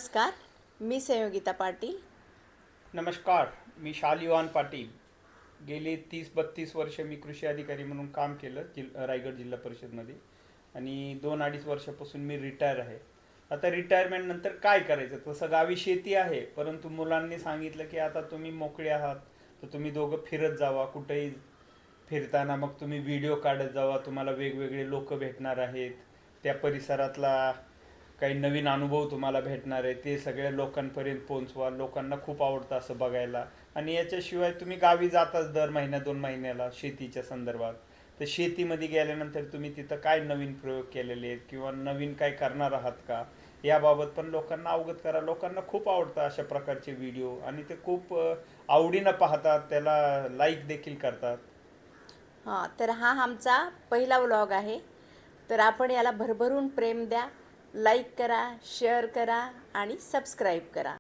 नमस्कार, मी संयोगिता पाटील. नमस्कार, मी शालिवान पाटील. गेली 30-32 वर्ष मी कृषी अधिकारी म्हणून काम केलं रायगड जिल्हा परिषदमध्ये आणि 2-2.5 वर्षापासून मी रिटायर आहे. आता रिटायरमेंट नंतर काय करायचं, तसं गावी शेती आहे, परंतु मुलांनी सांगितलं की आता तुम्ही मोकळे आहात तर तुम्ही दोघं फिरत जावा. कुठेही फिरताना मग तुम्ही व्हिडिओ काढत जावा, तुम्हाला वेगवेगळे लोक भेटणार आहेत, त्या परिसरातला काही नवीन अनुभव तुम्हाला भेटणार आहे, ते सगळ्या लोकांपर्यंत पोहोचवा. लोकांना खूप आवडतं असं बघायला. आणि याच्याशिवाय तुम्ही गावी जाताच दर महिन्या 2 महिन्याला शेतीच्या संदर्भात, तर शेतीमध्ये गेल्यानंतर तुम्ही तिथं काय नवीन प्रयोग केलेले आहेत किंवा नवीन काय करणार आहात का, याबाबत पण लोकांना अवगत करा. लोकांना खूप आवडतं अशा प्रकारचे व्हिडिओ आणि ते खूप आवडीनं पाहतात, त्याला लाईक देखील करतात. हां, तर हा आमचा पहिला व्लॉग आहे. तर आपण याला भरभरून प्रेम द्या, लाईक करा, शेअर करा आणि सबस्क्राईब करा.